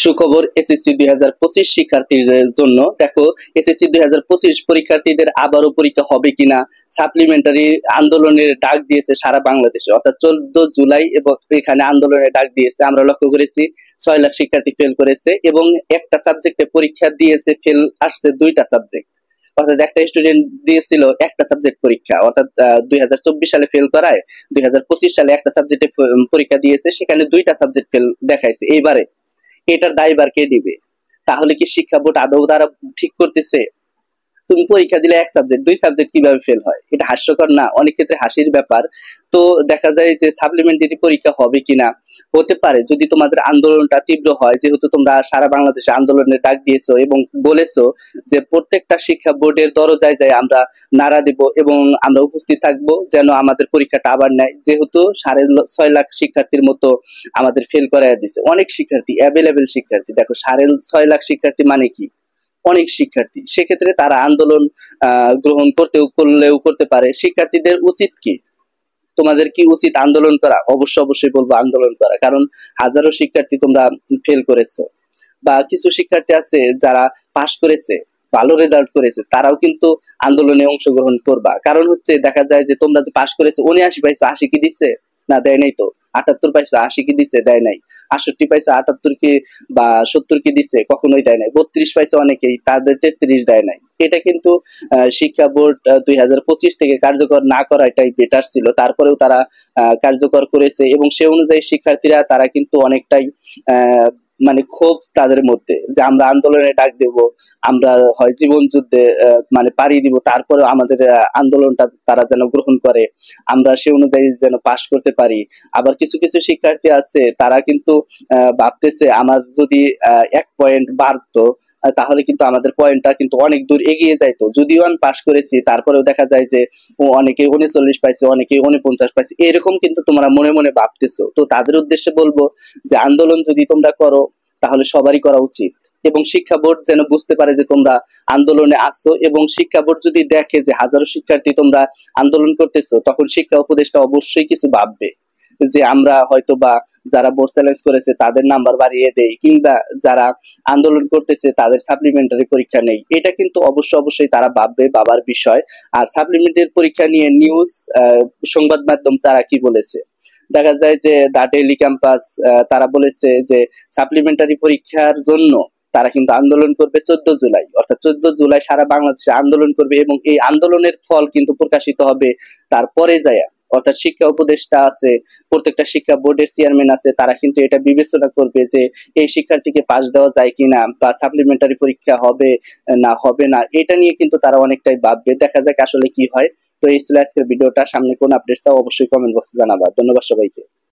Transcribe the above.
সুখবর এসএসসি 2025 শিক্ষার্থীদের জন্য। দেখো, এসএসসি 2025 পরীক্ষার্থীদের আবারও পরীক্ষা হবে কিনা সাপ্লিমেন্টারি আন্দোলনের ডাক দিয়েছে সারা বাংলাদেশে, অর্থাৎ 14 জুলাই এবং এখানে আন্দোলনের ডাক দিয়েছে। আমরা লক্ষ্য করেছি 6 লাখ শিক্ষার্থী ফেল করেছে এবং একটা সাবজেক্টে পরীক্ষা দিয়েছে, ফেল আসছে 2টা সাবজেক্ট। অর্থাৎ একটা স্টুডেন্ট দিয়েছিল একটা সাবজেক্ট পরীক্ষা, অর্থাৎ 2024 সালে ফেল করায় 2025 সালে একটা সাবজেক্টে পরীক্ষা দিয়েছে, সেখানে 2টা সাবজেক্ট ফেল দেখাইছে। এইবারে এটার দায়ভার কে দিবে? তাহলে কি শিক্ষা বোর্ড আদৌ তারা ঠিক করতেছে? তুমি পরীক্ষা দিলে এক সাবজেক্ট, 2 সাবজেক্ট কিভাবে ফেল হয়? এটা হাস্যকর না? অনেক ক্ষেত্রে হাসির ব্যাপার। তো দেখা যায় যে সাপ্লিমেন্টারি পরীক্ষা হবে কিনা, হতে পারে যদি তোমাদের আন্দোলনটা তীব্র হয়, যেহেতু তোমরা সারা বাংলাদেশে আন্দোলনের ডাক দিয়েছো এবং বলেছো যে প্রত্যেকটা শিক্ষা বোর্ডের দরজায় যায় আমরা নাড়া দেব এবং আমরা উপস্থিত থাকবো যেন আমাদের পরীক্ষাটা আবার নেয়, যেহেতু 6.5 লাখ শিক্ষার্থীর মতো আমাদের ফেল করাইয়া দিছে। অনেক শিক্ষার্থী, অ্যাভেলেবেল শিক্ষার্থী। দেখো, 6.5 লাখ শিক্ষার্থী মানে কি? অনেক শিক্ষার্থী। সেক্ষেত্রে তারা আন্দোলন গ্রহণ করলেও করতে পারে। শিক্ষার্থীদের উচিত কি? তোমাদের কি উচিত আন্দোলন করা? অবশ্যই বলবো আন্দোলন করা, কারণ হাজারো শিক্ষার্থী তোমরা ফেল করেছো, বা কিছু শিক্ষার্থী আছে যারা পাশ করেছে, ভালো রেজাল্ট করেছে, তারাও কিন্তু আন্দোলনে অংশগ্রহণ করবা। কারণ হচ্ছে দেখা যায় যে তোমরা যে পাশ করেছো 79 পাইছো, 80 কি দিচ্ছে? না, দেয় নাই তো। 78 পাইছো, 80 কি দিচ্ছে? দেয় নাই। 68 পাইছো, 78 কি বা 70 কি দিচ্ছে? কখনোই দেয় নাই। 32 পাইছো অনেকেই, তাদের 33 দেয় নাই। এটা কিন্তু শিক্ষা বোর্ড 2025 থেকে কার্যকর না করা এটাই বেটার ছিল। তারপরেও তারা কার্যকর করেছে এবং সে অনুযায়ী শিক্ষার্থীরা তারা কিন্তু অনেকটাই মানে ক্ষোভ তাদের মধ্যে, যে আমরা আন্দোলনে ডাক দেব, আমরা হয় জীবন যুদ্ধে মানে পাড়ি দিব, তারপরে আমাদের আন্দোলনটা তারা যেন গ্রহণ করে, আমরা সে অনুযায়ী যেন পাশ করতে পারি। আবার কিছু কিছু শিক্ষার্থী আছে তারা কিন্তু ভাবতেছে আমার যদি 1 পয়েন্ট বাড়তো তাহলে কিন্তু আমাদের পয়েন্টটা কিন্তু অনেক দূর এগিয়ে যাইতো। যদিও আমি পাশ করেছি, তারপরেও দেখা যায় যে অনেকে 39 পাইছে, অনেকে 49 পাইছে, এরকম কিন্তু তোমরা মনে মনে ভাবতেছো। তো তাদের উদ্দেশ্যে বলবো যে আন্দোলন যদি তোমরা করো তাহলে সবারই করা উচিত, এবং শিক্ষা বোর্ড যেন বুঝতে পারে যে তোমরা আন্দোলনে আসছো, এবং শিক্ষা বোর্ড যদি দেখে যে হাজারো শিক্ষার্থী তোমরা আন্দোলন করতেছো, তখন শিক্ষা উপদেষ্টা অবশ্যই কিছু ভাববে যে আমরা হয়তো বা যারা বোর্ড চ্যালেঞ্জ করেছে তাদের নাম্বার বাড়িয়ে দেই, কিংবা যারা আন্দোলন করতেছে তাদের সাপ্লিমেন্টারি পরীক্ষা নেই। এটা কিন্তু অবশ্যই তারা ভাববে, বাবার বিষয়। আর সাপ্লিমেন্টারি পরীক্ষা নিয়ে নিউজ সংবাদ মাধ্যম তারা কি বলেছে? দেখা যায় যে দা ডেইলি ক্যাম্পাস তারা বলেছে যে সাপ্লিমেন্টারি পরীক্ষার জন্য তারা কিন্তু আন্দোলন করবে 14 জুলাই, অর্থাৎ 14 জুলাই সারা বাংলাদেশে আন্দোলন করবে, এবং এই আন্দোলনের ফল কিন্তু প্রকাশিত হবে তারপরে যায়। অর্থাৎ শিক্ষা উপদেষ্টা আছে, প্রত্যেকটা শিক্ষা বোর্ডের চেয়ারম্যান আছে, তারা কিন্তু এটা বিবেচনা করবে যে এই শিক্ষার্থীকে পাশ দেওয়া যায় কিনা, বা সাপ্লিমেন্টারি পরীক্ষা হবে না হবে না, এটা নিয়ে কিন্তু তারা অনেকটাই ভাববে। দেখা যাক আসলে কি হয়। তো এই ছিল আজকের ভিডিওটা। সামনে কোন আপডেট চাও অবশ্যই কমেন্ট বক্সে জানাবা। ধন্যবাদ সবাইকে।